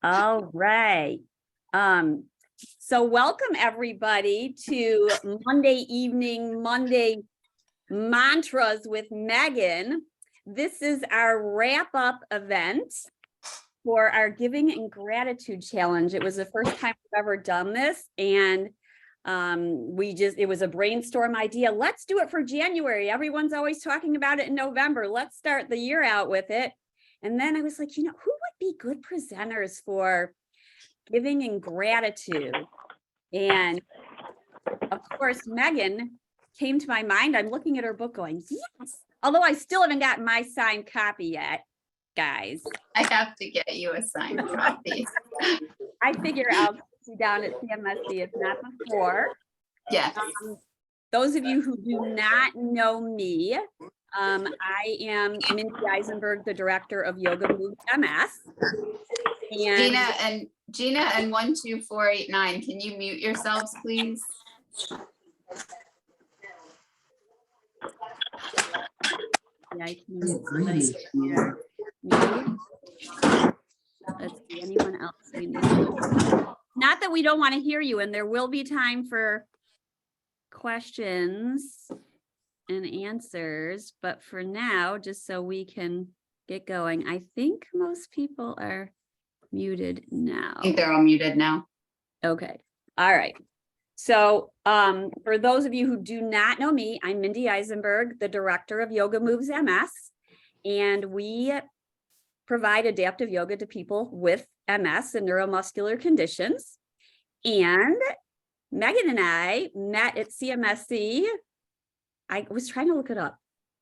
All right. So welcome everybody to Monday Mantras with Megan. This is our wrap-up event for our Giving and Gratitude Challenge. It was the first time we've ever done this, and it was a brainstorm idea. Let's do it for January. Everyone's always talking about it in November. Let's start the year out with it. And then I was like, who would be good presenters for giving and gratitude? And of course, Megan came to my mind. I'm looking at her book going, yes, although I still haven't gotten my signed copy yet, guys. I have to get you a signed copy. I figure I'll see down at CMSC, if not before. Yes. Those of you who do not know me, I am Mindy Eisenberg, the director of Yoga Moves MS. And Gina and 12489, can you mute yourselves, please? Yeah, I can mute somebody here. Let's see, anyone else we need? Not that we don't want to hear you, and there will be time for questions and answers, but for now, just so we can get going, I think most people are muted now. I think they're all muted now. Okay. All right. So for those of you who do not know me, I'm Mindy Eisenberg, the director of Yoga Moves MS, and we provide adaptive yoga to people with MS and neuromuscular conditions. And Megan and I met at CMSC. I was trying to look it up.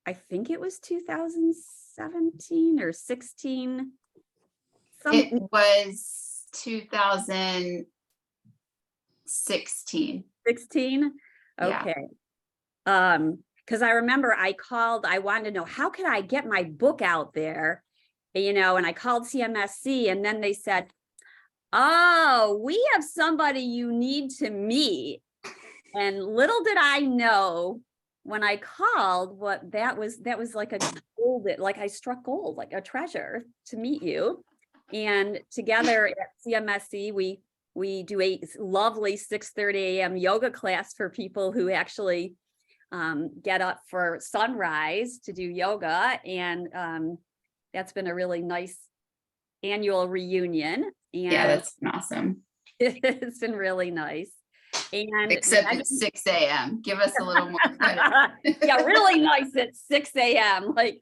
I think it was 2017 or 16. It was 2016. 16? Okay. Yeah. Because I remember I wanted to know, how can I get my book out there? And I called CMSC, and then they said, oh, we have somebody you need to meet. And little did I know when I called what that was like a gold, like I struck gold, like a treasure to meet you. And together at CMSC, we do a lovely 6:30 a.m. yoga class for people who actually get up for sunrise to do yoga. And that's been a really nice annual reunion. And yeah, that's been awesome. It's been really nice. And except at 6 a.m. Give us a little more credit. Yeah, really nice at 6 a.m. Like,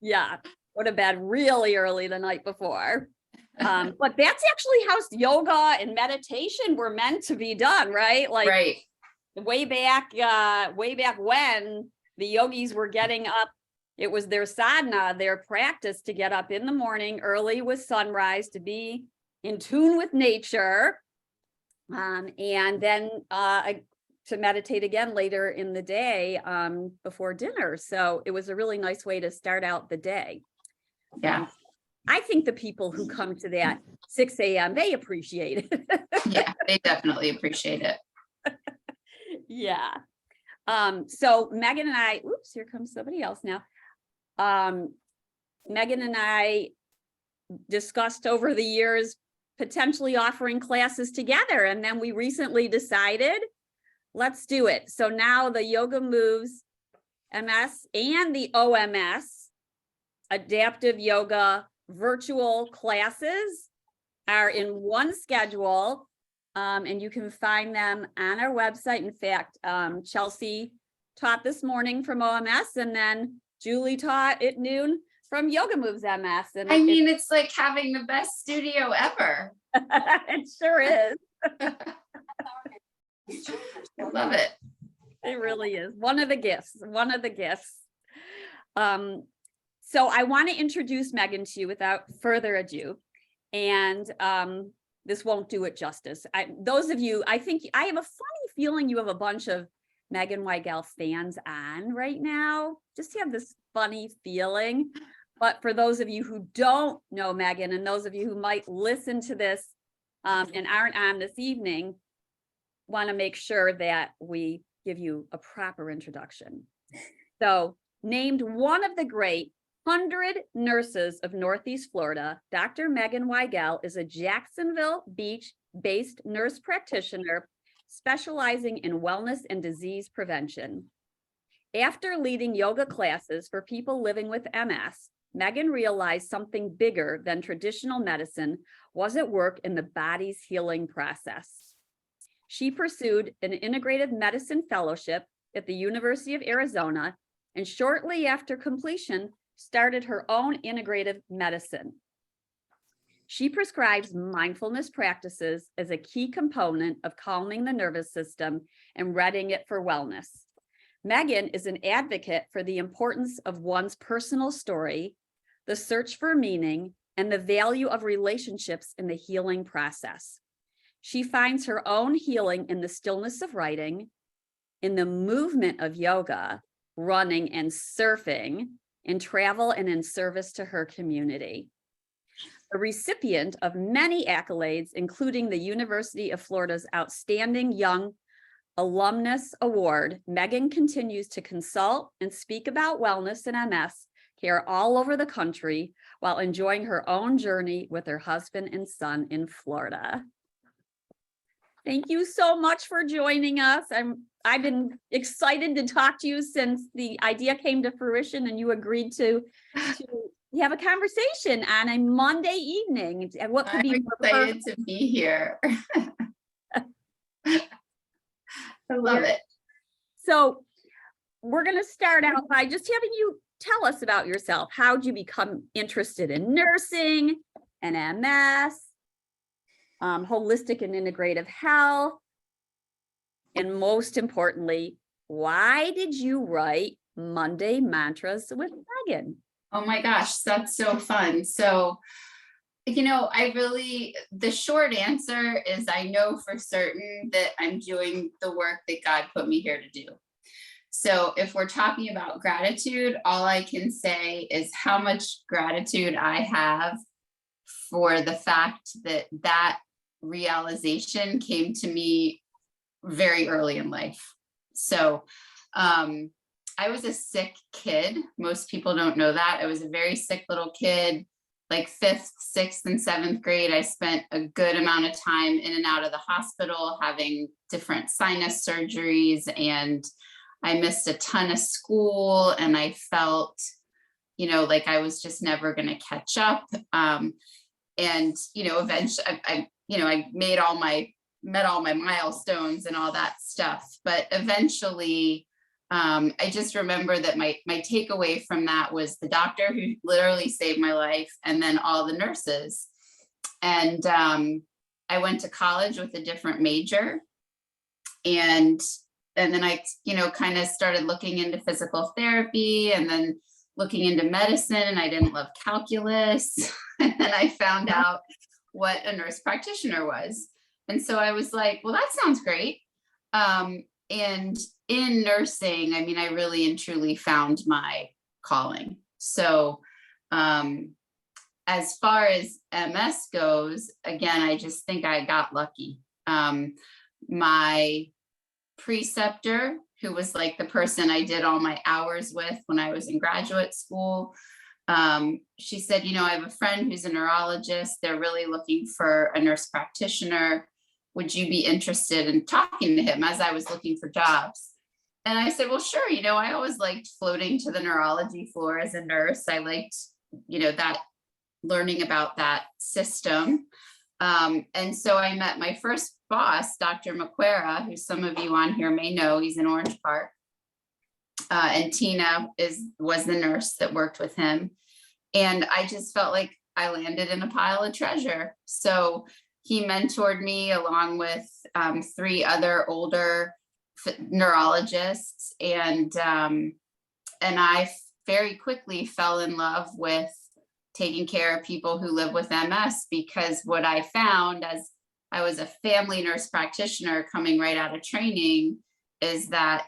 yeah, go to bed really early the night before. But that's actually how yoga and meditation were meant to be done, right? Like, right. way back when the yogis were getting up, it was their sadhana, their practice to get up in the morning early with sunrise, to be in tune with nature, and then to meditate again later in the day before dinner. So it was a really nice way to start out the day. Yeah. I think the people who come to that 6 a.m., they appreciate it. Yeah, they definitely appreciate it. Yeah. So Megan and I, oops, here comes somebody else now. Megan and I discussed over the years potentially offering classes together, and then we recently decided, let's do it. So now the Yoga Moves MS and the OMS adaptive yoga virtual classes are in one schedule, and you can find them on our website. In fact, Chelsea taught this morning from OMS, and then Julie taught at noon from Yoga Moves MS. And I mean, it's like having the best studio ever. It sure is. I love it. It really is one of the gifts. So I want to introduce Megan to you without further ado, and this won't do it justice. Those of you, I think I have a funny feeling you have a bunch of Megan Weigel fans on right now. Just have this funny feeling. But for those of you who don't know Megan, and those of you who might listen to this and aren't on this evening, want to make sure that we give you a proper introduction. So, named one of the great 100 nurses of Northeast Florida, Dr. Megan Weigel is a Jacksonville Beach-based nurse practitioner specializing in wellness and disease prevention. After leading yoga classes for people living with MS, Megan realized something bigger than traditional medicine was at work in the body's healing process. She pursued an integrative medicine fellowship at the University of Arizona, and shortly after completion, started her own integrative medicine. She prescribes mindfulness practices as a key component of calming the nervous system and readying it for wellness. Megan is an advocate for the importance of one's personal story, the search for meaning, and the value of relationships in the healing process. She finds her own healing in the stillness of writing, in the movement of yoga, running and surfing, in travel and in service to her community. A recipient of many accolades, including the University of Florida's Outstanding Young Alumnus Award, Megan continues to consult and speak about wellness and MS care all over the country while enjoying her own journey with her husband and son in Florida. Thank you so much for joining us. I've been excited to talk to you since the idea came to fruition and you agreed to have a conversation on a Monday evening. And what could be I'm more excited perfect? to be here. I love it. So we're going to start out by just having you tell us about yourself. How did you become interested in nursing and MS? Holistic and integrative health. And most importantly, why did you write Monday Mantras with Megan? Oh my gosh, that's so fun. So, the short answer is I know for certain that I'm doing the work that God put me here to do. So if we're talking about gratitude, all I can say is how much gratitude I have for the fact that that realization came to me very early in life. So I was a sick kid. Most people don't know that. I was a very sick little kid, like 5th, 6th, and 7th grade. I spent a good amount of time in and out of the hospital having different sinus surgeries, and I missed a ton of school, and I felt, like I was just never going to catch up. Eventually I met all my milestones and all that stuff. But eventually, I just remember that my takeaway from that was the doctor who literally saved my life, and then all the nurses. And I went to college with a different major, and then I, kind of started looking into physical therapy, and then looking into medicine, and I didn't love calculus. And then I found out what a nurse practitioner was. And so I was like, well, that sounds great. And in nursing, I really and truly found my calling. So as far as MS goes, again, I just think I got lucky. My preceptor, who was like the person I did all my hours with when I was in graduate school, she said, I have a friend who's a neurologist. They're really looking for a nurse practitioner. Would you be interested in talking to him, as I was looking for jobs? And I said, well, sure. I always liked floating to the neurology floor as a nurse. I liked, that learning about that system. And so I met my first boss, Dr. McQuarra, who some of you on here may know. He's in Orange Park. And Tina was the nurse that worked with him. And I just felt like I landed in a pile of treasure. So he mentored me along with 3 other older neurologists. And I very quickly fell in love with taking care of people who live with MS, because what I found as I was a family nurse practitioner coming right out of training is that,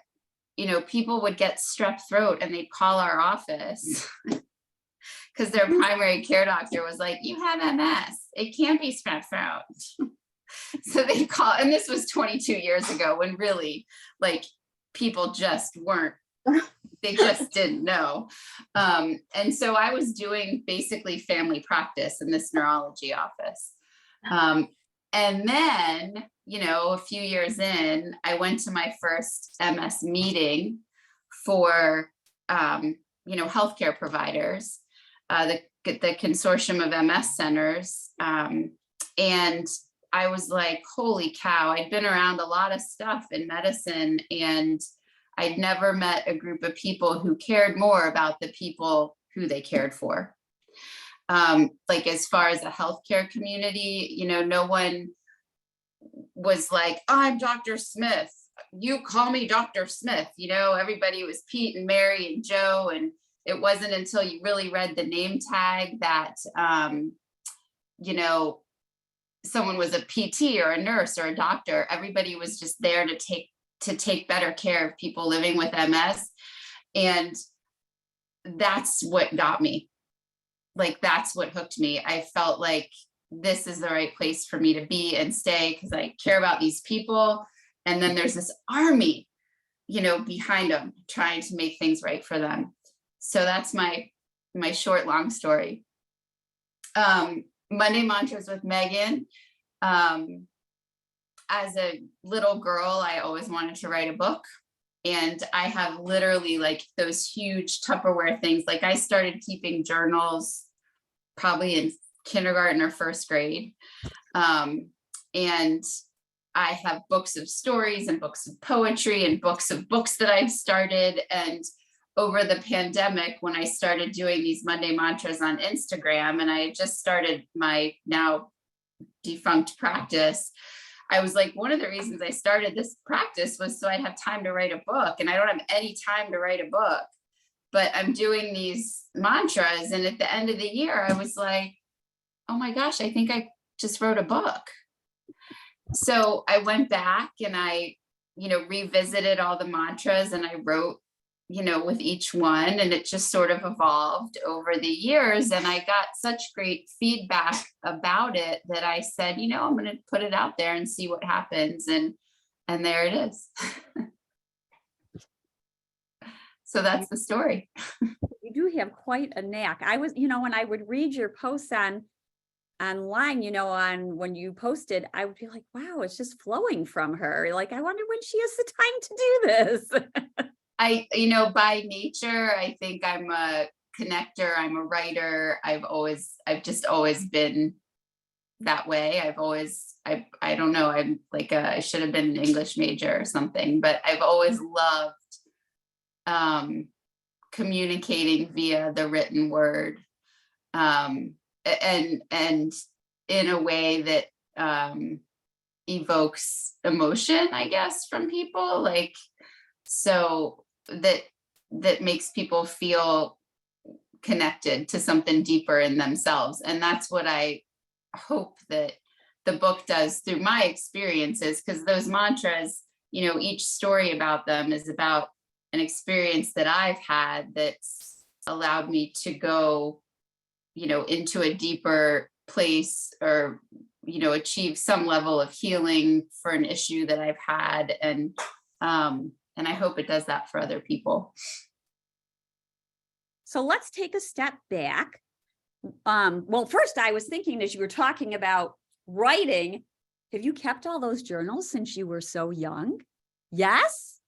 people would get strep throat and they'd call our office because their primary care doctor was like, you have MS, it can't be strep throat. So they'd call, and this was 22 years ago when really like people just weren't They just didn't know. And so I was doing basically family practice in this neurology office. And then, a few years in, I went to my first MS meeting for, healthcare providers, the consortium of MS centers. And I was like, holy cow, I'd been around a lot of stuff in medicine, and I'd never met a group of people who cared more about the people who they cared for. Like as far as a healthcare community, no one was like, I'm Dr. Smith. You call me Dr. Smith. Everybody was Pete and Mary and Joe. And it wasn't until you really read the name tag that, someone was a PT or a nurse or a doctor. Everybody was just there to take better care of people living with MS. And that's what got me. Like, that's what hooked me. I felt like this is the right place for me to be and stay, because I care about these people. And then there's this army, behind them trying to make things right for them. So that's my short, long story. Monday Mantras with Megan. As a little girl, I always wanted to write a book. And I have literally like those huge Tupperware things. Like I started keeping journals probably in kindergarten or first grade. And I have books of stories and books of poetry and books of books that I've started. And over the pandemic, when I started doing these Monday Mantras on Instagram, and I just started my now defunct practice, I was like, one of the reasons I started this practice was so I'd have time to write a book. And I don't have any time to write a book, but I'm doing these mantras. And at the end of the year, I was like, oh my gosh, I think I just wrote a book. So I went back and I, revisited all the mantras, and I wrote, with each one, and it just sort of evolved over the years. And I got such great feedback about it that I said, I'm going to put it out there and see what happens. And there it is. So that's the story. You do have quite a knack. I was, when I would read your posts online, on when you posted, I would be like, wow, it's just flowing from her. Like, I wonder when she has the time to do this. By nature, I think I'm a connector. I'm a writer. I've just always been that way. I don't know. I'm like, I should have been an English major or something, but I've always loved, communicating via the written word. And in a way that, evokes emotion, I guess, from people, like, so that makes people feel connected to something deeper in themselves. And that's what I hope that the book does through my experiences, because those mantras, each story about them is about an experience that I've had that's allowed me to go, into a deeper place, or, achieve some level of healing for an issue that I've had. And I hope it does that for other people. So let's take a step back. Well, first I was thinking, as you were talking about writing, have you kept all those journals since you were so young? Yes.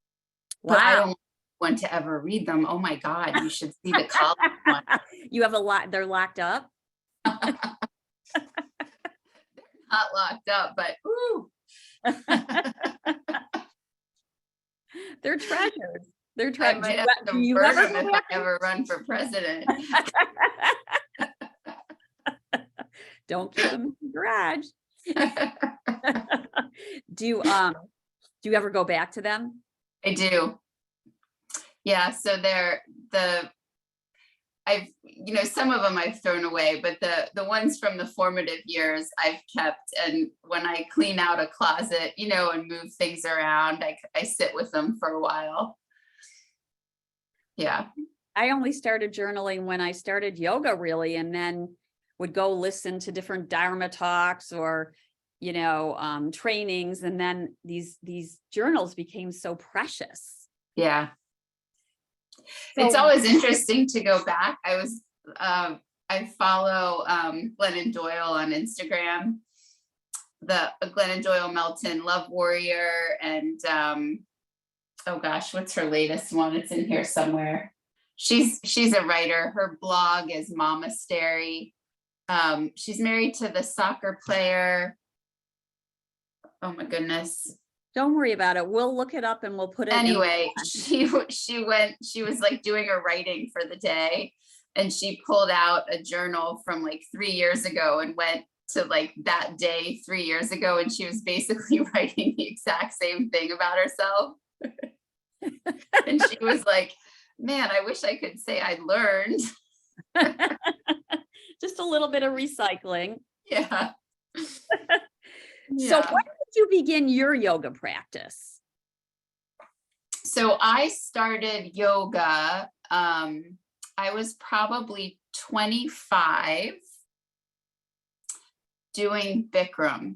Wow. But I don't want to ever read them. Oh my God, you should see the college one. You have a lot, they're locked up. They're not locked up, but ooh. They're treasures. They're I treasures. might have to burn them if I ever run for president. Don't keep them in the garage. Do you ever go back to them? I do. Yeah. So some of them I've thrown away, but the ones from the formative years I've kept. And when I clean out a closet, and move things around, I sit with them for a while. Yeah. I only started journaling when I started yoga, really, and then would go listen to different Dharma talks or, trainings. And then these journals became so precious. Yeah. It's So always interesting to go back. I follow Glennon Doyle on Instagram, the Glennon Doyle Melton Love Warrior, and oh gosh, what's her latest one? It's in here somewhere. She's a writer. Her blog is Momastery. She's married to the soccer player. Oh my goodness. don't worry about it. We'll look it up and we'll put it Anyway, she was like doing her writing for the day, and she pulled out a journal from like 3 years ago and went to like that day 3 years ago, and she was basically writing the exact same thing about herself. And she was like, man, I wish I could say I learned. just a little bit of recycling. Yeah. So when did you begin your yoga practice? So I started yoga. I was probably 25 doing Bikram.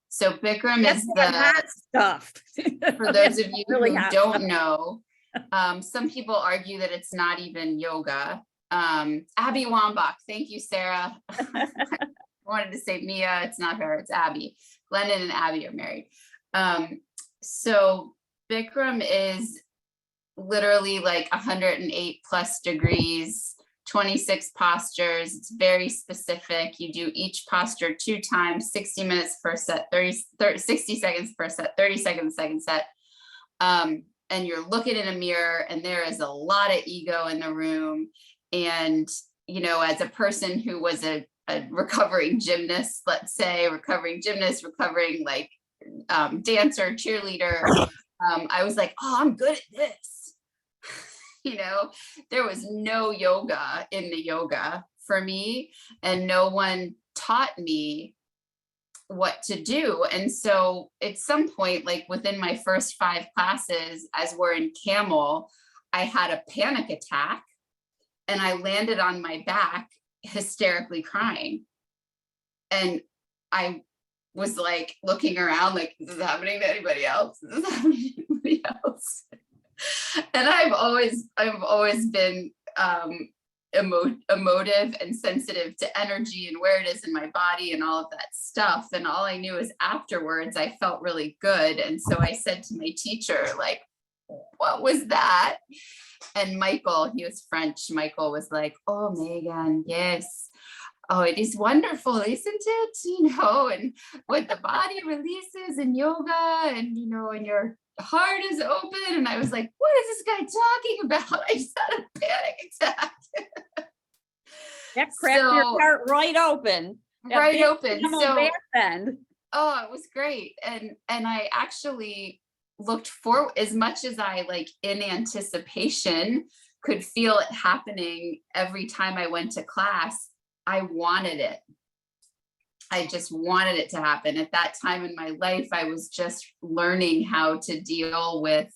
So Bikram is the hot stuff. For those of you really who hot don't stuff. know, some people argue that it's not even yoga. Abby Wambach, thank you, Sarah. I wanted to say Mia, it's not her, it's Abby. Glennon and Abby are married. So Bikram is literally like 108 plus degrees, 26 postures. It's very specific. You do each posture 2 times, 60 minutes per set, 60 seconds per set, 30 seconds second set. And you're looking in a mirror, and there is a lot of ego in the room. And, you know, as a person who was a recovering gymnast, let's say, recovering like dancer, cheerleader, I was like, oh, I'm good at this. You know, there was no yoga in the yoga for me, and no one taught me what to do. And so at some point, like within my first 5 classes, as we're in camel, I had a panic attack, and I landed on my back hysterically crying. And I was like looking around like, is this happening to anybody else? Is this happening to anybody else? And I've always been emotive and sensitive to energy and where it is in my body and all of that stuff. And all I knew is afterwards I felt really good. And so I said to my teacher, like, what was that? And Michael, he was French. Michael was like, oh, Megan, yes. Oh, it is wonderful, isn't it? You know, and what the body releases in yoga, and, you know, and your heart is open. And I was like, what is this guy talking about? I just had a panic attack. That cracked your heart right open. Right open. So, bend. oh, it was great. And I actually looked forward, as much as I like in anticipation could feel it happening every time I went to class. I wanted it. I just wanted it to happen. At that time in my life, I was just learning how to deal with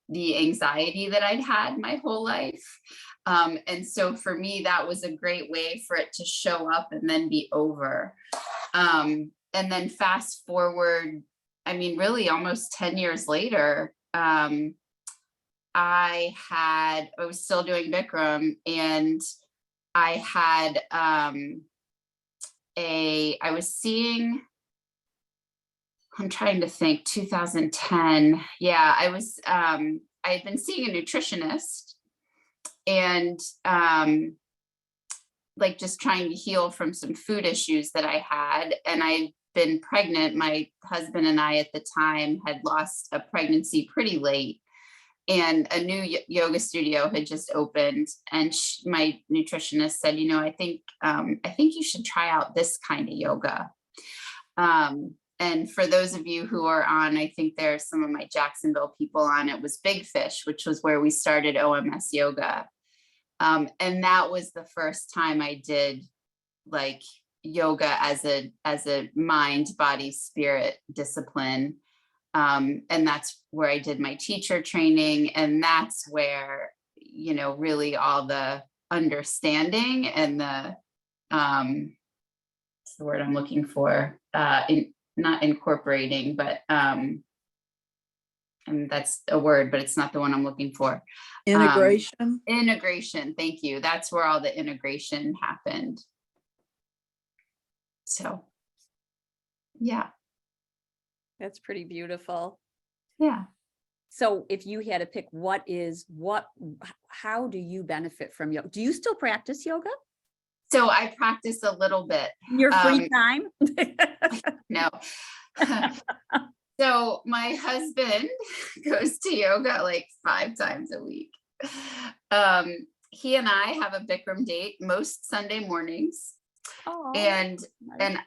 the anxiety that I'd had my whole life. And so for me, that was a great way for it to show up and then be over. And then fast forward, I mean, really almost 10 years later, I was still doing Bikram, and I had I was seeing, I'm trying to think, 2010. Yeah, I had been seeing a nutritionist, and like just trying to heal from some food issues that I had. And I'd been pregnant. My husband and I at the time had lost a pregnancy pretty late. And a new yoga studio had just opened, and my nutritionist said, you know, I think you should try out this kind of yoga. And for those of you who are on, I think there are some of my Jacksonville people on, it was Big Fish, which was where we started OMS yoga. And that was the first time I did like yoga as a mind, body, spirit discipline. And that's where I did my teacher training. And that's where, you know, really all the understanding and what's the word I'm looking for, not incorporating, but and that's a word, but it's not the one I'm looking for. Integration. Integration. Thank you. That's where all the integration happened. So, yeah. That's pretty beautiful. Yeah. So if you had to pick, how do you benefit from yoga? Do you still practice yoga? So I practice a little bit. In your free time? No. So my husband goes to yoga like 5 times a week. He and I have a Bikram date most Sunday mornings. Oh, and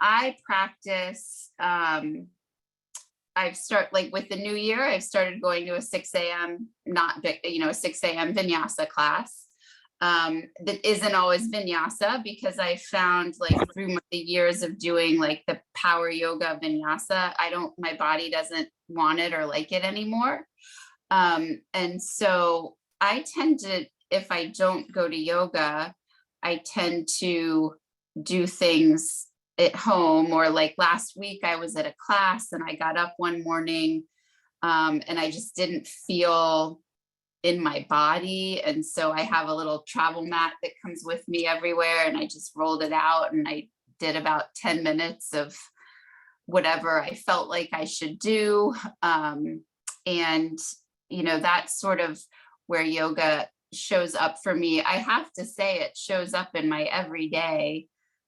I practice, like with the new year, I've started going to a 6 a.m. a 6 a.m. vinyasa class. That isn't always vinyasa, because I found like through the years of doing like the power yoga vinyasa, my body doesn't want it or like it anymore. And so I tend to, if I don't go to yoga, I tend to do things at home, or like last week I was at a class and I got up one morning and I just didn't feel in my body. And so I have a little travel mat that comes with me everywhere, and I just rolled it out and I did about 10 minutes of whatever I felt like I should do. And, that's sort of where yoga shows up for me. I have to say it shows up in my everyday,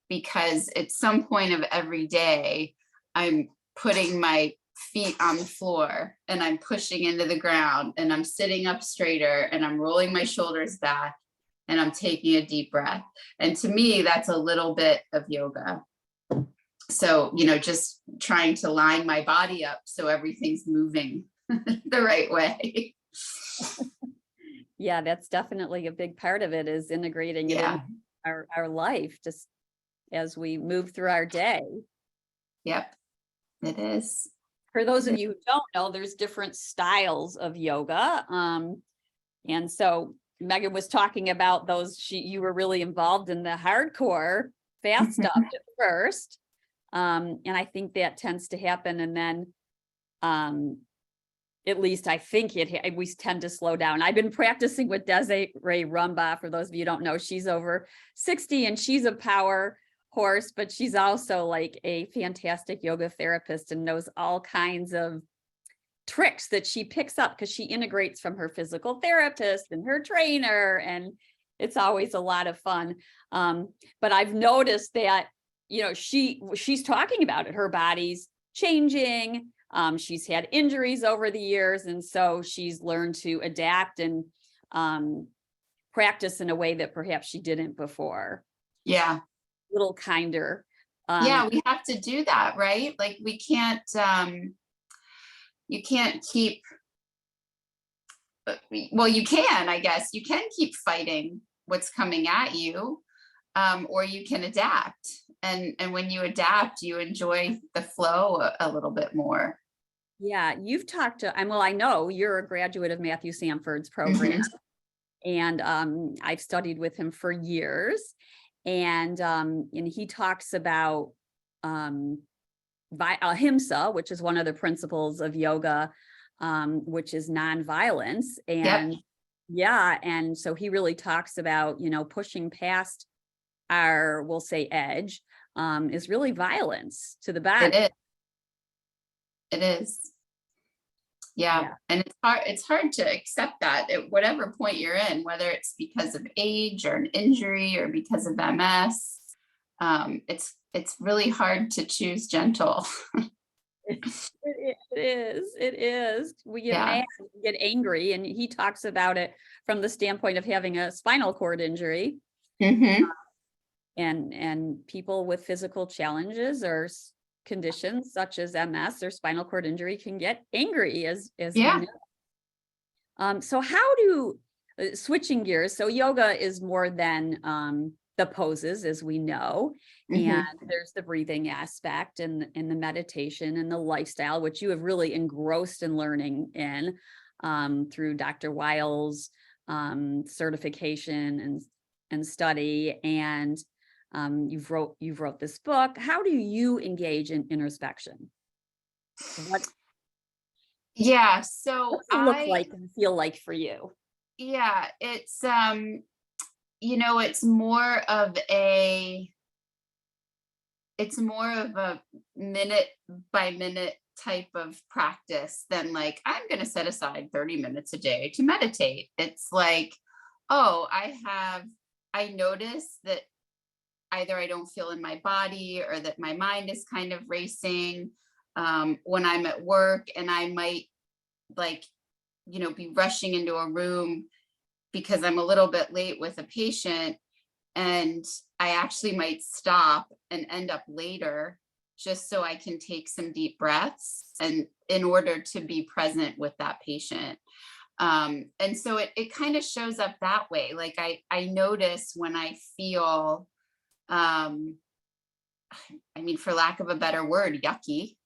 because at some point of every day, I'm putting my feet on the floor and I'm pushing into the ground and I'm sitting up straighter and I'm rolling my shoulders back and I'm taking a deep breath. And to me, that's a little bit of yoga. So, just trying to line my body up so everything's moving the right way. Yeah, that's definitely a big part of it, is integrating it in our life, just as we move through our day. Yep, it is. For those of you who don't know, there's different styles of yoga. And so Megan was talking about those, you were really involved in the hardcore fast stuff at first. And I think that tends to happen. And then, at least I think we tend to slow down. I've been practicing with Desiree Rumbaugh. For those of you who don't know, she's over 60 and she's a power horse, but she's also like a fantastic yoga therapist and knows all kinds of tricks that she picks up, because she integrates from her physical therapist and her trainer, and it's always a lot of fun. But I've noticed that, she's talking about it. Her body's changing. She's had injuries over the years, and so she's learned to adapt and practice in a way that perhaps she didn't before. Yeah. Little kinder. Yeah, we have to do that, right? Like we can't, you can't keep, well, you can, I guess, you can keep fighting what's coming at you, or you can adapt. And when you adapt, you enjoy the flow a little bit more. Yeah, you've talked to, I know you're a graduate of Matthew Sanford's program, and I've studied with him for years. And he talks about ahimsa, which is one of the principles of yoga, which is nonviolence. And and so he really talks about, pushing past our, we'll say, edge, is really violence to the body. It is. Yeah. And it's hard to accept that at whatever point you're in, whether it's because of age or an injury or because of MS. It's really hard to choose gentle. It is. We get mad, we get angry, and he talks about it from the standpoint of having a spinal cord injury. And people with physical challenges or conditions such as MS or spinal cord injury can get angry, as we know. So how do, switching gears, so yoga is more than the poses, as we know, and there's the breathing aspect and the meditation and the lifestyle, which you have really engrossed in learning in through Dr. Weil's certification and study, and you've wrote this book. How do you engage in introspection? Yeah. So What's it look like and feel like for you? yeah, it's more of a minute by minute type of practice than like, I'm going to set aside 30 minutes a day to meditate. It's like, oh, I notice that either I don't feel in my body or that my mind is kind of racing when I'm at work, and I might like, be rushing into a room because I'm a little bit late with a patient, and I actually might stop and end up later just so I can take some deep breaths and in order to be present with that patient. And so it kind of shows up that way. Like I notice when I feel, um, I mean, for lack of a better word, yucky,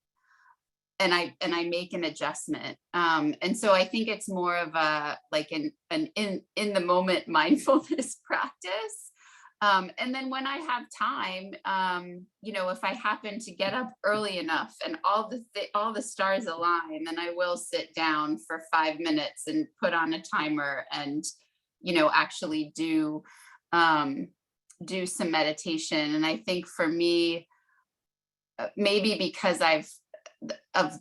and I make an adjustment. And so I think it's more of a like an in the moment mindfulness practice. And then when I have time, if I happen to get up early enough and all the stars align, then I will sit down for 5 minutes and put on a timer and actually do some meditation. And I think for me, maybe because of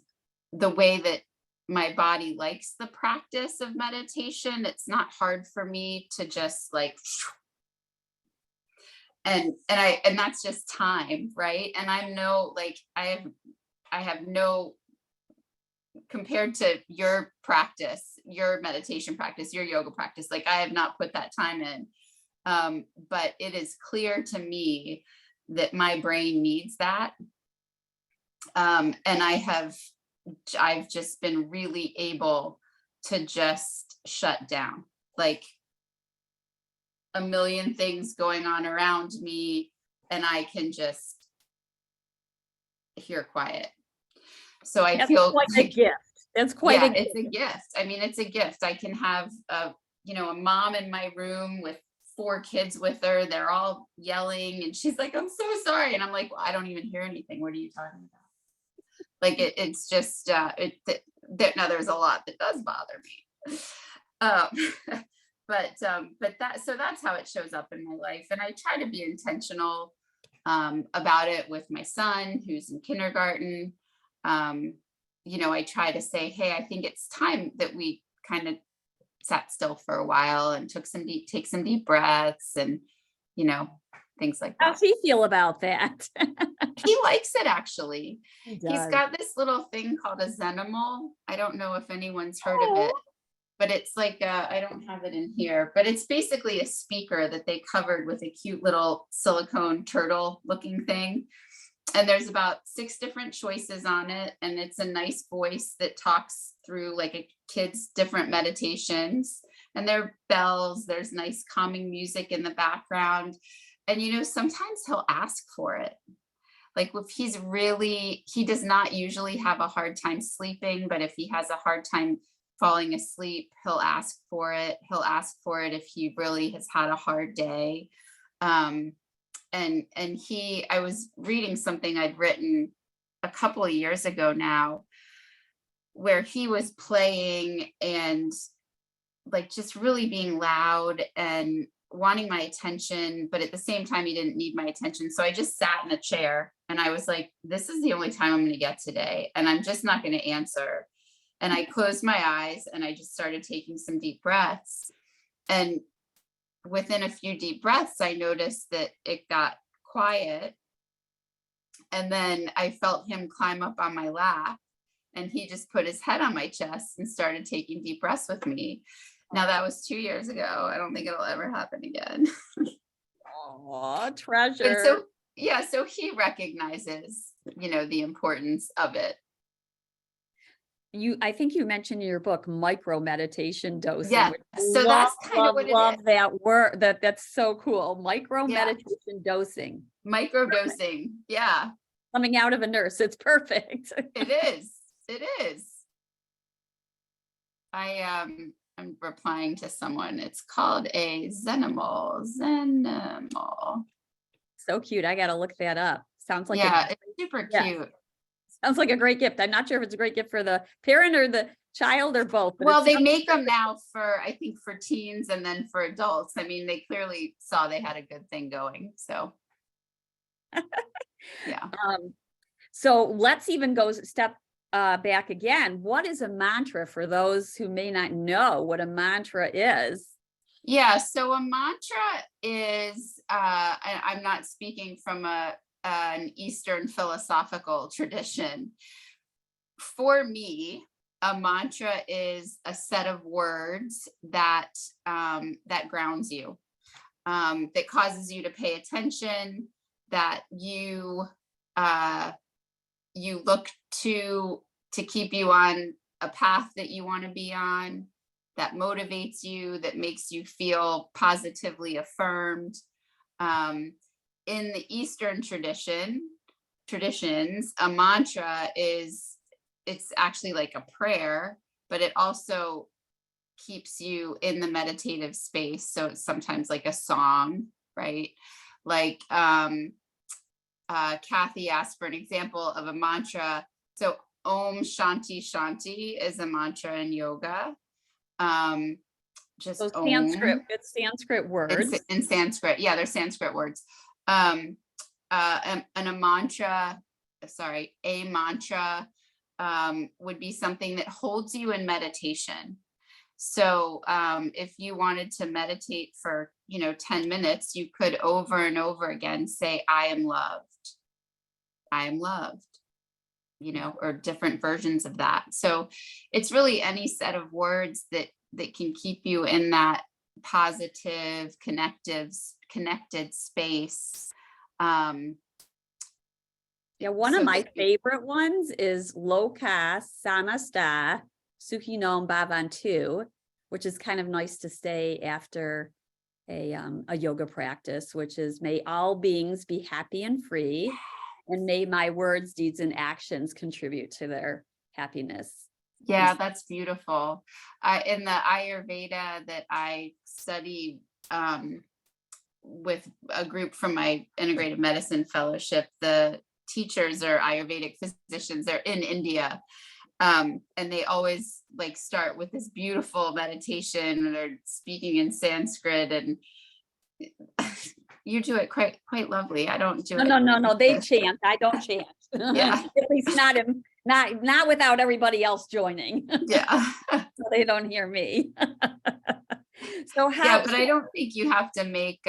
the way that my body likes the practice of meditation, it's not hard for me to just like, and that's just time, right? And I'm no like I have no, compared to your practice, your meditation practice, your yoga practice, like I have not put that time in. But it is clear to me that my brain needs that. And I've just been really able to just shut down, like a million things going on around me, and I can just hear quiet. So I That's feel quite a like, gift. That's quite yeah, a gift. it's a gift. I mean, it's a gift. I can have a mom in my room with 4 kids with her. They're all yelling, and she's like, "I'm so sorry," and I'm like, "Well, I don't even hear anything. What are you talking about?" Like it's just now there's a lot that does bother me. Um, but that's how it shows up in my life, and I try to be intentional about it with my son who's in kindergarten. I try to say, hey, I think it's time that we kind of sat still for a while and take some deep breaths, and things like that. How's he feel about that? He likes it, actually. He He's does. got this little thing called a Zenimal. I don't know if anyone's heard of it, Oh, but it's like I don't have it in here, but it's basically a speaker that they covered with a cute little silicone turtle looking thing. And there's about 6 different choices on it, and it's a nice voice that talks through like a kid's different meditations, and there are bells, there's nice calming music in the background. And sometimes he'll ask for it. Like if he does not usually have a hard time sleeping, but if he has a hard time falling asleep, he'll ask for it. He'll ask for it if he really has had a hard day. And I was reading something I'd written a couple of years ago now, where he was playing and like just really being loud and wanting my attention, but at the same time he didn't need my attention. So I just sat in a chair and I was like, this is the only time I'm going to get today, and I'm just not going to answer. And I closed my eyes and I just started taking some deep breaths. And within a few deep breaths, I noticed that it got quiet. And then I felt him climb up on my lap, and he just put his head on my chest and started taking deep breaths with me. Now that was 2 years ago. I don't think it'll ever happen again. aw, But treasure. so, yeah, so he recognizes, the importance of it. I think you mentioned in your book micro meditation dosing, Yeah. which So that's kind of what it is. love that word. That's so cool. Micro Yeah. meditation dosing. Micro dosing. Yeah, Coming out of a nurse. It's perfect. it is. It is. I'm replying to someone. It's called a Zenimal. So cute. I got to look that up. Sounds like Yeah, it's super yeah. cute. Sounds like a great gift. I'm not sure if it's a great gift for the parent or the child or both. But Well, they make them now for, I think, for teens and then for adults. I mean, they clearly saw they had a good thing going. So, yeah. So let's even go a step back again. What is a mantra for those who may not know what a mantra is? Yeah. So a mantra is, I'm not speaking from an Eastern philosophical tradition. For me, a mantra is a set of words that that grounds you, that causes you to pay attention, that you look to keep you on a path that you want to be on, that motivates you, that makes you feel positively affirmed. In the Eastern traditions, a mantra it's actually like a prayer, but it also keeps you in the meditative space. So it's sometimes like a song, right? Like Kathy asked for an example of a mantra. So Om Shanti Shanti is a mantra in yoga. Just Those Om. it's Sanskrit words. In Sanskrit. Yeah, they're Sanskrit words. And a mantra would be something that holds you in meditation. So if you wanted to meditate for 10 minutes, you could over and over again say, I am loved, or different versions of that. So it's really any set of words that can keep you in that positive, connected space. One of my favorite ones is Loka Samasta Sukhinom Bhavantu, which is kind of nice to say after a yoga practice, which is, may all beings be happy and free, and may my words, deeds, and actions contribute to their happiness. Yeah, that's beautiful. In the Ayurveda that I studied with a group from my integrative medicine fellowship, the teachers are Ayurvedic physicians. They're in India. And they always start with this beautiful meditation, and they're speaking in Sanskrit, and you do it quite lovely. I don't do it. No. They chant. I don't chant. Yeah. At least not without everybody else joining. Yeah. So they don't hear me. So but I don't think you have to make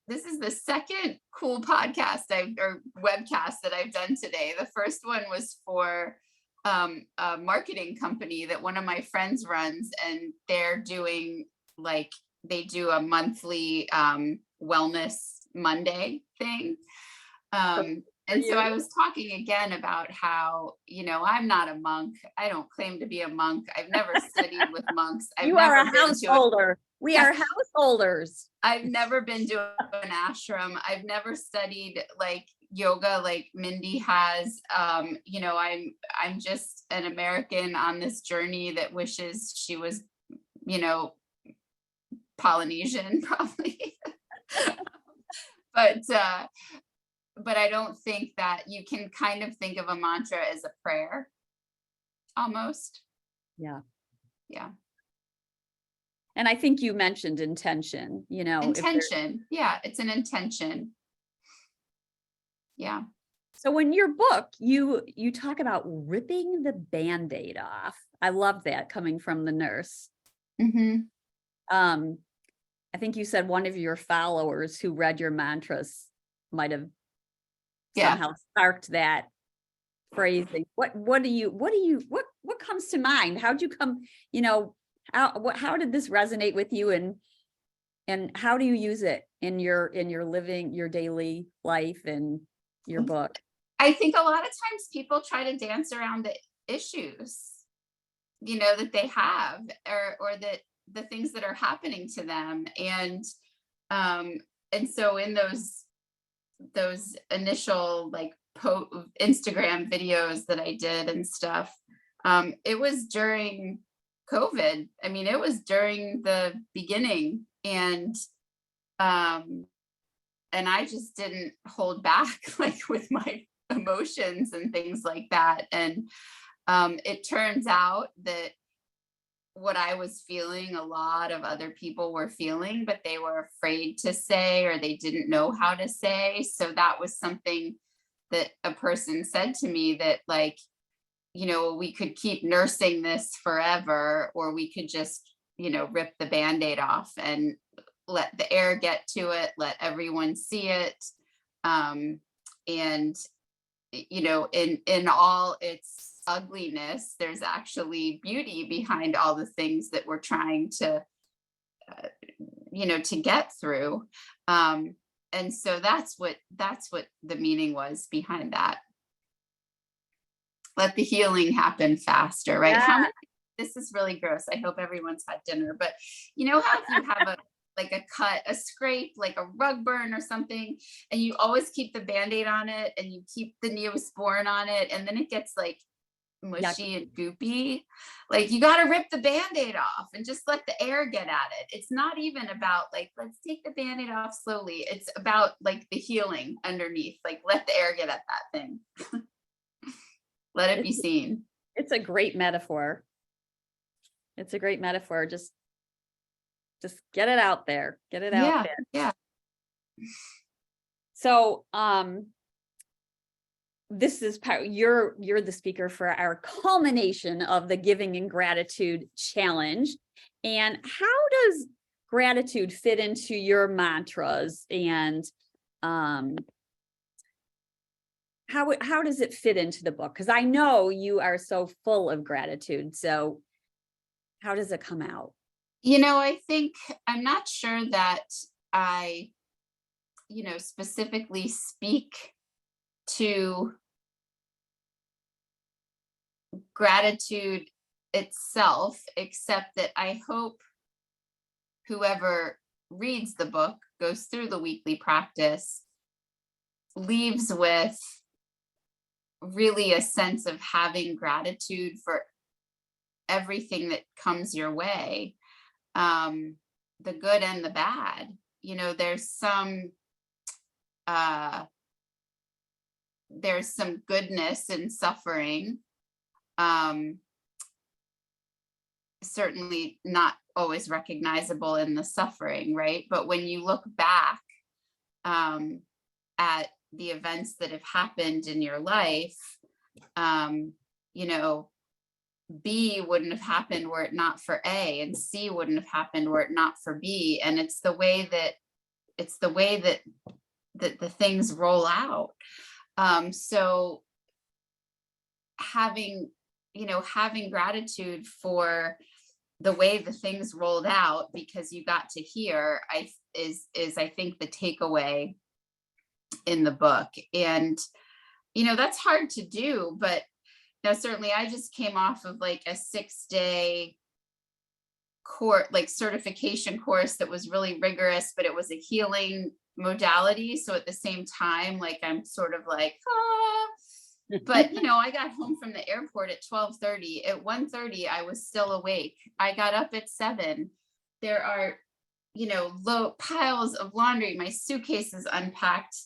this is the second cool podcast or webcast that I've done today. The first one was for a marketing company that one of my friends runs, and they're doing they do a monthly wellness Monday thing. And so I was talking again about how, I'm not a monk. I don't claim to be a monk. I've never studied with monks. You are a householder. We are householders. I've never been to an ashram. I've never studied yoga like Mindy has. I'm just an American on this journey that wishes she was, Polynesian probably. But I don't think that you can kind of think of a mantra as a prayer almost. Yeah. And I think you mentioned intention, intention. Yeah, it's an intention. Yeah. So in your book, you talk about ripping the Band-Aid off. I love that, coming from the nurse. Mm-hmm. I think you said one of your followers who read your mantras might have somehow sparked that phrasing. What comes to mind? How'd you come, how did this resonate with you, and how do you use it in your living, your daily life and your book? I think a lot of times people try to dance around the issues, that they have, or that the things that are happening to them. And so in those initial Instagram videos that I did and stuff, it was during COVID. I mean, it was during the beginning, and I just didn't hold back with my emotions and things like that. And it turns out that what I was feeling, a lot of other people were feeling, but they were afraid to say, or they didn't know how to say. So that was something that a person said to me, that like, we could keep nursing this forever, or we could just, rip the Band-Aid off and let the air get to it, let everyone see it. And, in all its ugliness, there's actually beauty behind all the things that we're trying to, to get through. And so that's what the meaning was behind that. Let the healing happen faster, right? Yeah. This is really gross. I hope everyone's had dinner, but how if you have a cut, a scrape, like a rug burn or something, and you always keep the Band-Aid on it and you keep the Neosporin on it, and then it gets like mushy and goopy. Like, you got to rip the Band-Aid off and just let the air get at it. It's not even about like, let's take the Band-Aid off slowly. It's about like the healing underneath, like let the air get at that thing. Let it be seen. It's a great metaphor. It's a great metaphor. Just get it out there. Get it out there. Yeah. So, this is you're the speaker for our culmination of the Giving and Gratitude Challenge. And how does gratitude fit into your mantras, and how does it fit into the book? Because I know you are so full of gratitude. So how does it come out? I think, I'm not sure that I, specifically speak to gratitude itself, except that I hope whoever reads the book, goes through the weekly practice, leaves with really a sense of having gratitude for everything that comes your way, the good and the bad. There's some goodness in suffering, certainly not always recognizable in the suffering, right? But when you look back at the events that have happened in your life, B wouldn't have happened were it not for A, and C wouldn't have happened were it not for B. And it's the way that the things roll out. So having gratitude for the way the things rolled out, because you got to hear, is I think the takeaway in the book. And that's hard to do, but certainly I just came off of like a 6-day course, like certification course that was really rigorous, but it was a healing modality. So at the same time, like I'm sort of like, but I got home from the airport at 12:30. At 1:30, I was still awake. I got up at 7. There are, low piles of laundry. My suitcase is unpacked.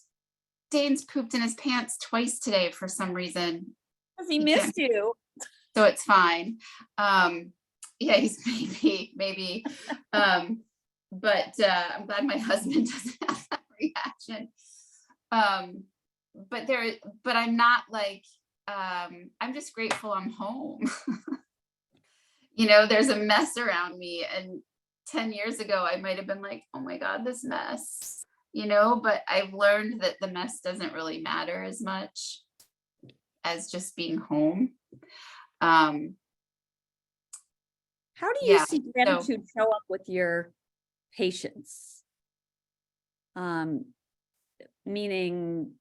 Dane's pooped in his pants twice today for some reason. Because he missed you. So it's fine. Yeah, he's maybe. But I'm glad my husband doesn't have that reaction. But I'm not like, I'm just grateful I'm home. There's a mess around me, and 10 years ago, I might've been like, oh my God, this mess, but I've learned that the mess doesn't really matter as much as just being home. How do you see gratitude show up with your patients? Meaning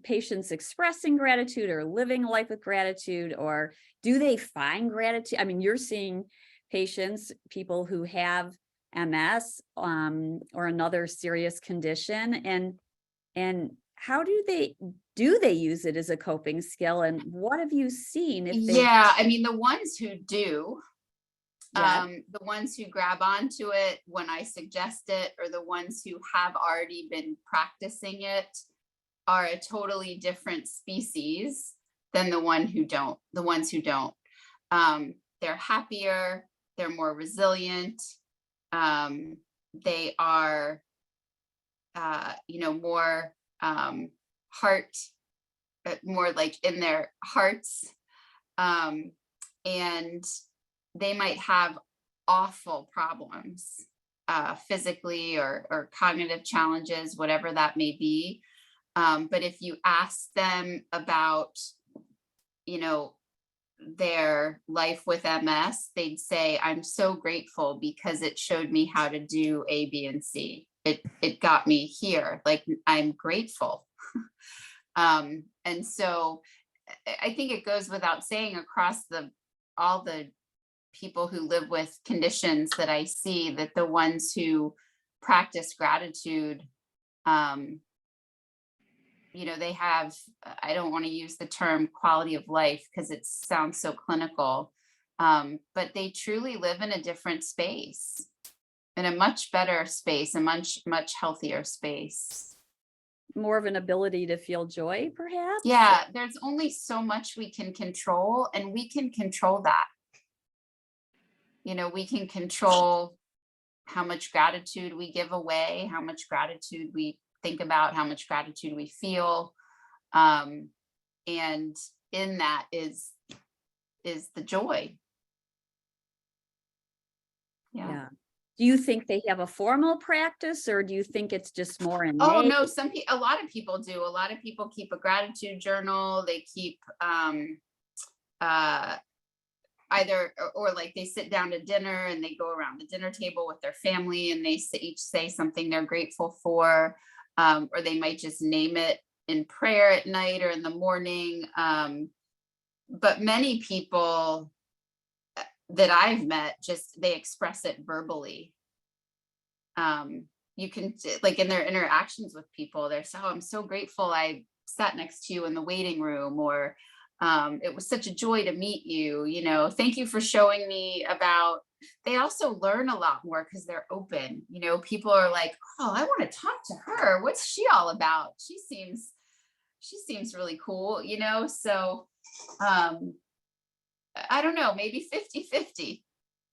patients expressing gratitude or living life with gratitude, or do they find gratitude? I mean, you're seeing patients, people who have MS or another serious condition, and how do they use it as a coping skill, and what have you seen? I mean, the ones who do, yeah. the ones who grab onto it when I suggest it, or the ones who have already been practicing it, are a totally different species than the ones who don't. They're happier, they're more resilient, they are, more heart, more like in their hearts, and they might have awful problems, physically or cognitive challenges, whatever that may be. But if you ask them about, their life with MS, they'd say, I'm so grateful because it showed me how to do A, B, and C. It got me here. Like, I'm grateful. And so I think it goes without saying across all the people who live with conditions that I see, that the ones who practice gratitude, they have, I don't want to use the term quality of life because it sounds so clinical, but they truly live in a different space, in a much better space, a much, much healthier space. More of an ability to feel joy, perhaps? Yeah, there's only so much we can control, and we can control that. We can control how much gratitude we give away, how much gratitude we think about, how much gratitude we feel. And in that is the joy. Yeah. Do you think they have a formal practice, or do you think it's just more innate? Oh no, a lot of people do. A lot of people keep a gratitude journal. They keep either or like they sit down to dinner and they go around the dinner table with their family and they each say something they're grateful for, or they might just name it in prayer at night or in the morning. But many people that I've met, just they express it verbally. You can, like, in their interactions with people, they're so, I'm so grateful I sat next to you in the waiting room, or it was such a joy to meet you, thank you for showing me about. They also learn a lot more because they're open. People are like, oh, I want to talk to her, what's she all about, she seems really cool, so I don't know, maybe 50-50.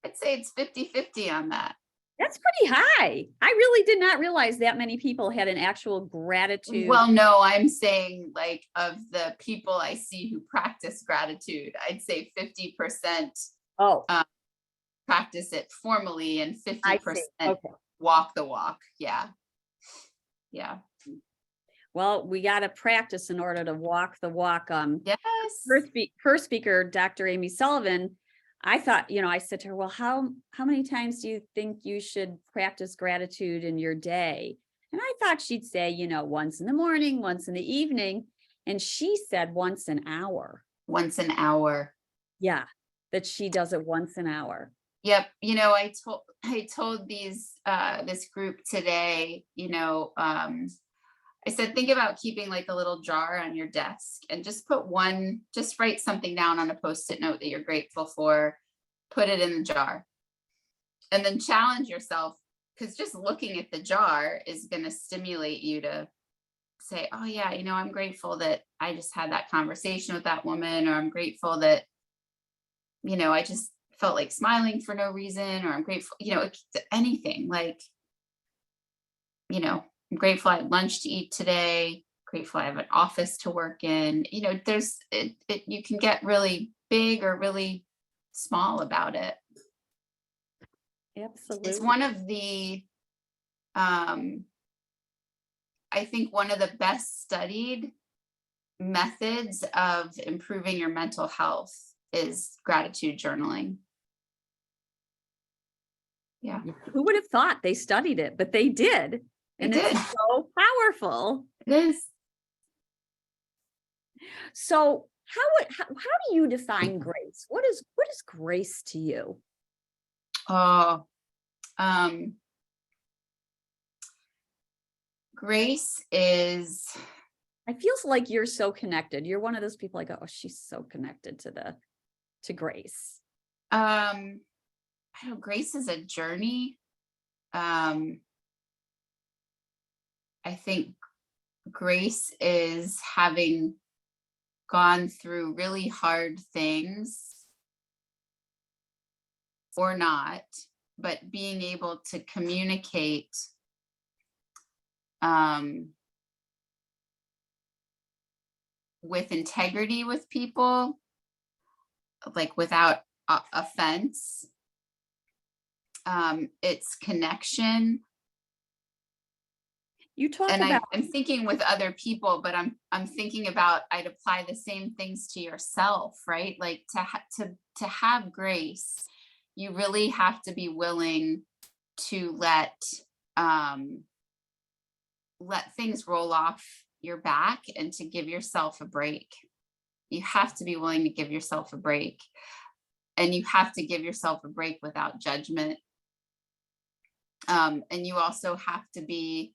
I'd say it's 50-50 on that. That's pretty high. I really did not realize that many people had an actual gratitude. Well, no, I'm saying, like, of the people I see who practice gratitude, I'd say 50% practice it formally and 50% walk the walk. Yeah. Well, we got to practice in order to walk the walk. Yes. First speaker, Dr. Amy Sullivan, I thought, I said to her, well, how many times do you think you should practice gratitude in your day? And I thought she'd say, once in the morning, once in the evening. And she said once an hour. Once an hour. Yeah, that she does it once an hour. Yep. I told this group today, I said, think about keeping like a little jar on your desk and just write something down on a Post-it note that you're grateful for, put it in the jar, and then challenge yourself, because just looking at the jar is going to stimulate you to say, oh yeah, I'm grateful that I just had that conversation with that woman, or I'm grateful that, I just felt like smiling for no reason, or I'm grateful, anything, like, I'm grateful I had lunch to eat today, grateful I have an office to work in. There's you can get really big or really small about it. Absolutely. It's one of the, I think one of the best studied methods of improving your mental health is gratitude journaling. Yeah. Who would have thought they studied it, but they did. And it's so powerful. It is. So how do you define grace? What is grace to you? Oh, grace is. I feel like you're so connected. You're one of those people I go, oh, she's so connected to grace. I know grace is a journey. I think grace is having gone through really hard things or not, but being able to communicate with integrity with people, like without offense. It's connection. You talk And about, I'm thinking with other people, but I'm thinking about, I'd apply the same things to yourself, right? Like to have grace, you really have to be willing to let things roll off your back and to give yourself a break. You have to be willing to give yourself a break, and you have to give yourself a break without judgment. And you also have to be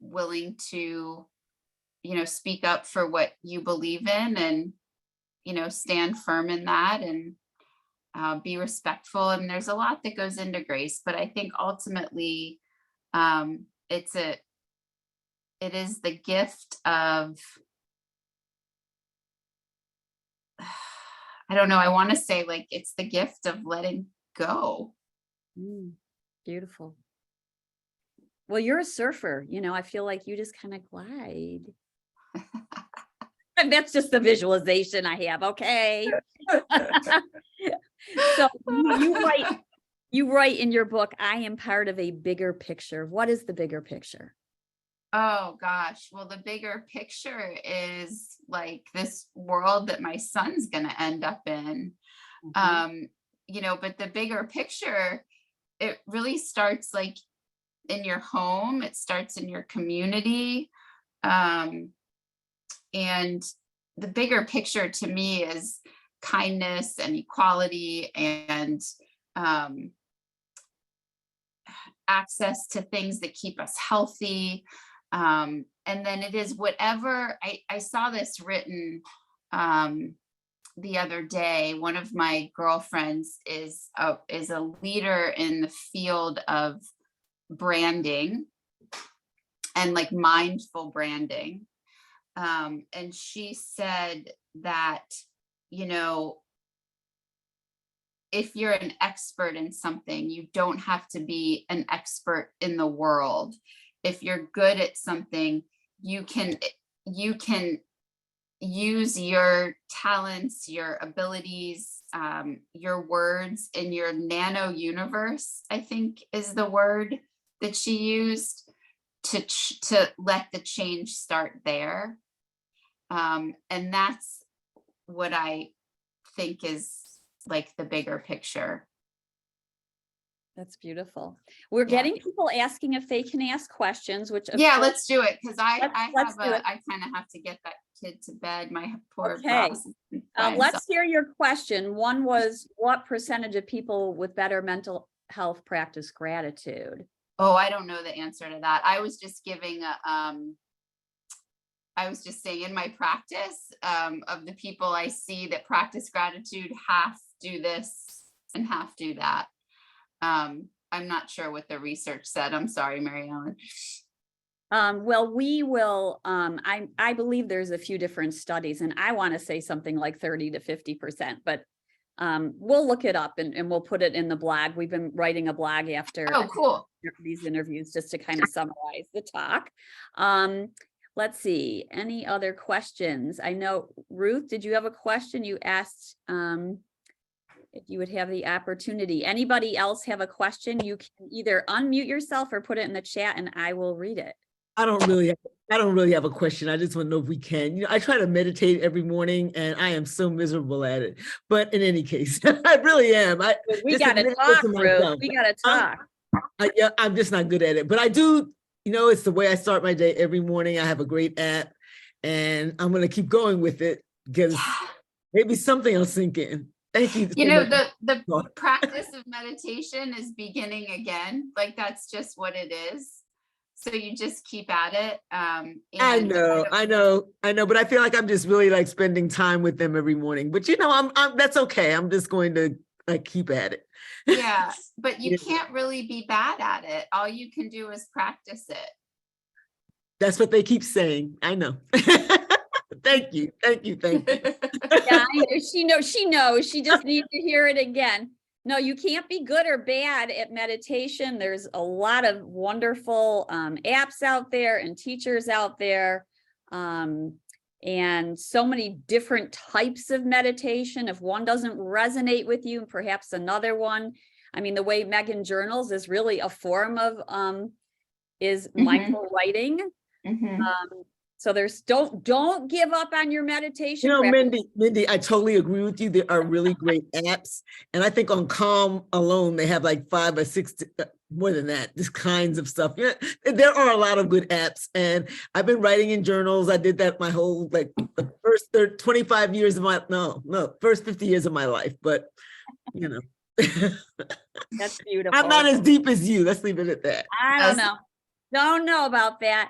willing to, speak up for what you believe in, and, stand firm in that, and be respectful. And there's a lot that goes into grace, but I think ultimately it is the gift of, I don't know, I want to say like it's the gift of letting go. beautiful. Well, you're a surfer, I feel like you just kind of glide. And that's just the visualization I have. Okay. So you write in your book, I am part of a bigger picture. What is the bigger picture? Oh gosh. Well, the bigger picture is like this world that my son's going to end up in. But the bigger picture, it really starts like in your home. It starts in your community. And the bigger picture to me is kindness and equality, and access to things that keep us healthy. And then it is whatever, I saw this written the other day. One of my girlfriends is a leader in the field of branding and like mindful branding. And she said that, if you're an expert in something, you don't have to be an expert in the world. If you're good at something, you can use your talents, your abilities, your words in your nano universe, I think is the word that she used, to let the change start there. And that's what I think is like the bigger picture. That's beautiful. We're getting people asking if they can ask questions, which let's do it, because I kind of have to get that kid to bed. My poor boss. Let's hear your question. One was, what percentage of people with better mental health practice gratitude? Oh, I don't know the answer to that. I was just giving I was just saying in my practice, of the people I see that practice gratitude, half do this and half do that. I'm not sure what the research said. I'm sorry, Mary Ellen. Well, we will, I believe there's a few different studies, and I want to say something like 30 to 50%, but we'll look it up and we'll put it in the blog. We've been writing a blog after cool. these interviews, just to kind of summarize the talk. Let's see, any other questions? I know, Ruth, did you have a question? You asked if you would have the opportunity. Anybody else have a question? You can either unmute yourself or put it in the chat and I will read it. I don't really have a question. I just want to know if we can. I try to meditate every morning and I am so miserable at it. But in any case, I really am. We got to talk, Ruth. We got to talk. I'm just not good at it. But I do, it's the way I start my day every morning. I have a great app and I'm going to keep going with it because maybe something will sink in. Thank you. The practice of meditation is beginning again. Like that's just what it is. So you just keep at it. I know. But I feel like I'm just really like spending time with them every morning. But I'm that's okay. I'm just going to like keep at it. Yeah, but you can't really be bad at it. All you can do is practice it. That's what they keep saying. I know. Thank you. Thank you. Thank you. Yeah, I know. She knows. She just needs to hear it again. No, you can't be good or bad at meditation. There's a lot of wonderful apps out there and teachers out there. And so many different types of meditation. If one doesn't resonate with you, perhaps another one. I mean, the way Megan journals is really a form of mindful writing. So there's don't give up on your meditation. You know, practice. Mindy, I totally agree with you. There are really great apps. And I think on Calm alone, they have like 5 or 6, more than that, just kinds of stuff. Yeah, there are a lot of good apps. And I've been writing in journals. I did that my whole, like the first 25 years of my, first 50 years of my life. But, you know. That's beautiful. I'm not as deep as you. Let's leave it at that. I don't know. Don't know about that.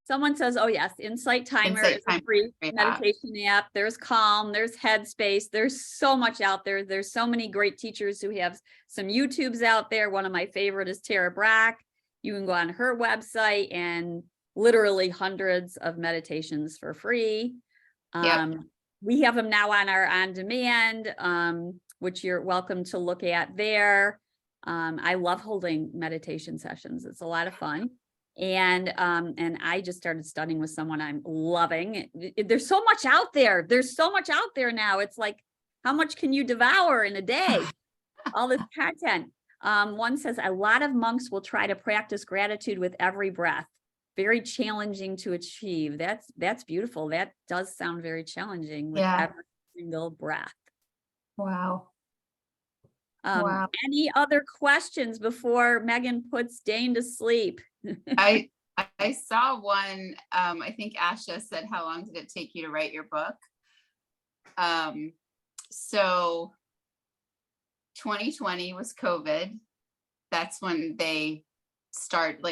Someone says, oh yes, Insight Timer is a free meditation app. There's Calm, there's Headspace. There's so much out there. There's so many great teachers who have some YouTubes out there. One of my favorite is Tara Brach. You can go on her website and literally hundreds of meditations for free. We have them now on our on-demand, which you're welcome to look at there. I love holding meditation sessions. It's a lot of fun. And I just started studying with someone I'm loving. There's so much out there. There's so much out there now. It's like, how much can you devour in a day? All this content. One says a lot of monks will try to practice gratitude with every breath. Very challenging to achieve. That's beautiful. That does sound very challenging with every single breath. Wow. Any other questions before Megan puts Dane to sleep? I saw one. I think Asha said, how long did it take you to write your book? So 2020 was COVID. That's when I started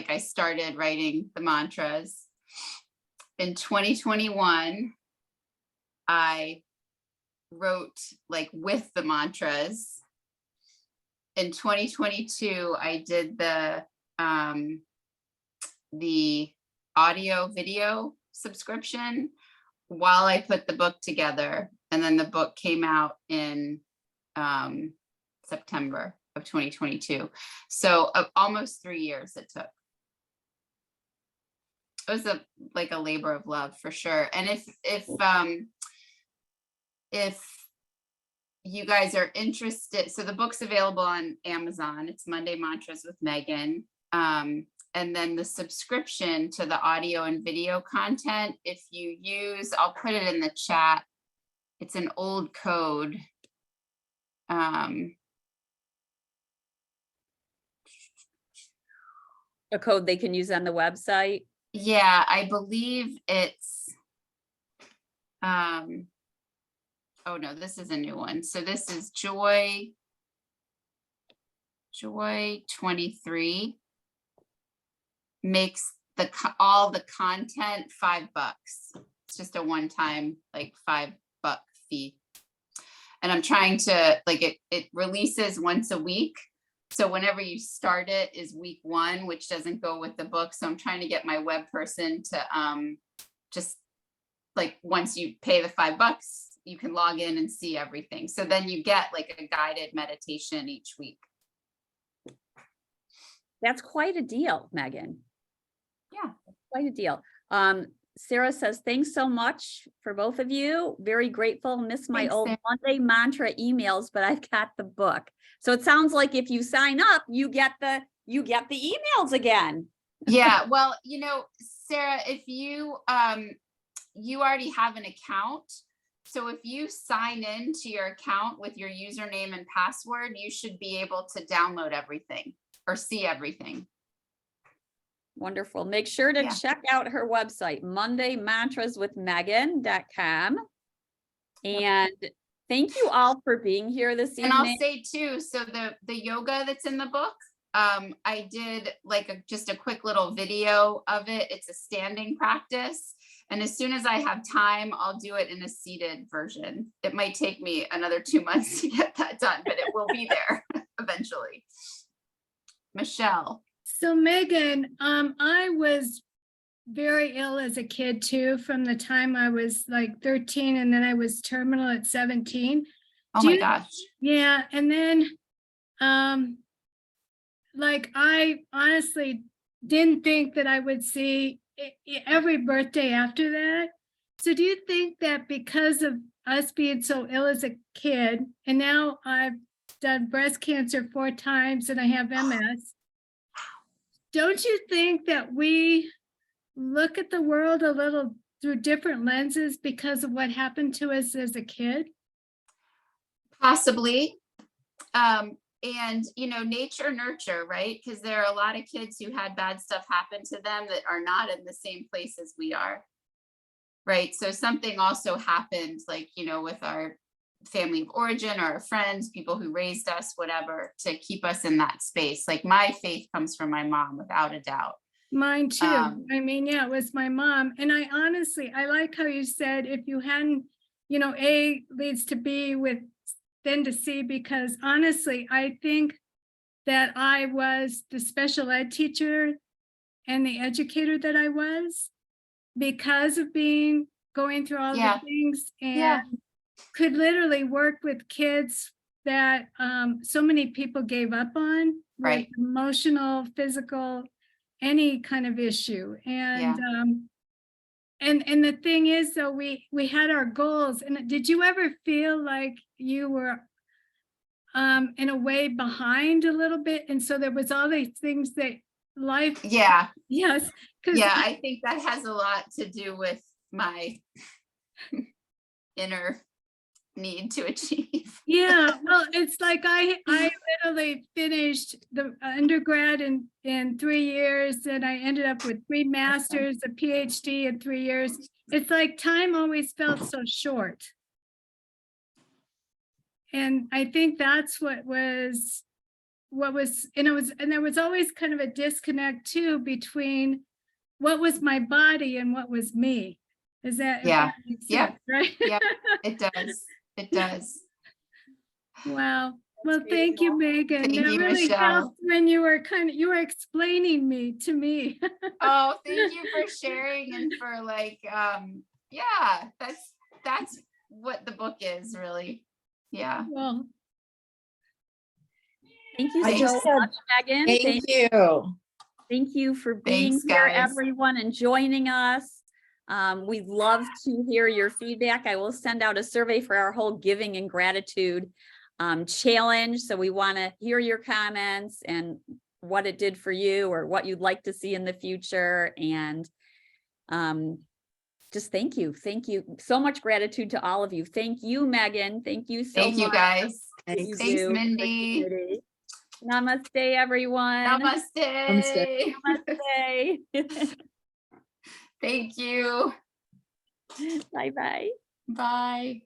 writing the mantras. In 2021, I wrote with the mantras. In 2022, I did the audio video subscription while I put the book together. And then the book came out in September of 2022. So almost 3 years it took. It was a labor of love for sure. And if you guys are interested, so the book's available on Amazon. It's Monday Mantras with Megan. And then the subscription to the audio and video content, if you use, I'll put it in the chat. It's an old code. A code they can use on the website? Yeah, I believe it's, oh no, this is a new one. So this is Joy 23 makes all the content $5. It's just a one-time $5 fee. And I'm trying to it releases once a week. So whenever you start it is week 1, which doesn't go with the book. So I'm trying to get my web person to just once you pay the $5, you can log in and see everything. So then you get a guided meditation each week. That's quite a deal, Megan. Yeah, quite a deal. Sarah says, thanks so much for both of you. Very grateful. Miss my old Sarah. Monday mantra emails, but I've got the book. So it sounds like if you sign up, you get the emails again. Yeah. Well, Sarah, if you already have an account. So if you sign in to your account with your username and password, you should be able to download everything or see everything. Wonderful. Make sure to check out her website, mondaymantraswithmegan.com. And thank you all for being here this evening. And I'll say too, so the yoga that's in the book, I did just a quick little video of it. It's a standing practice. And as soon as I have time, I'll do it in a seated version. It might take me another 2 months to get that done, but it will be there eventually. Michelle. So Megan, I was very ill as a kid too, from the time I was like 13 and then I was terminal at 17. Oh Do my you- gosh. Yeah, and then like I honestly didn't think that I would see every birthday after that. So do you think that because of us being so ill as a kid, and now I've done breast cancer 4 times and I have MS, don't you think that we look at the world a little through different lenses because of what happened to us as a kid? Possibly. And nature nurture, right? Because there are a lot of kids who had bad stuff happen to them that are not in the same place as we are. Right. So something also happened, like, with our family of origin or our friends, people who raised us, whatever, to keep us in that space. Like my faith comes from my mom, without a doubt. Mine too. I mean, yeah, it was my mom. And I honestly, I like how you said, if you hadn't, A leads to B with then to C, because honestly, I think that I was the special ed teacher and the educator that I was because of going through all Yeah. the things, and Yeah. could literally work with kids that so many people gave up on, Right. with emotional, physical, any kind of issue. And Yeah. and the thing is, though, we had our goals. And did you ever feel like you were in a way behind a little bit, and so there was all these things that life? Yeah. Yes, because Yeah. I think that has a lot to do with my inner need to achieve. yeah, well, it's like I literally finished the undergrad in 3 years, and I ended up with 3 masters, a PhD in 3 years. It's like time always felt so short. And I think that's what was, and there was always kind of a disconnect too between what was my body and what was me. Is that? Yeah. If that makes Yeah. sense, right? Yeah. It does. It does. Wow. Well, thank you, Megan. Thank That you, really Michelle. helped when you were explaining me to me. Oh, thank you for sharing and for yeah, that's what the book is really. Yeah. Well, Thank you I so just much, Megan. Thank you. Thank you for being Thanks, here, guys. everyone, and joining us. We'd love to hear your feedback. I will send out a survey for our whole giving and gratitude challenge. So we want to hear your comments and what it did for you or what you'd like to see in the future. And just thank you. Thank you. So much gratitude to all of you. Thank you, Megan. Thank you so much. Thank you, guys. Thanks, Thanks, Mindy. Namaste, everyone. Namaste. Namaste. Thank you. Bye-bye. Bye.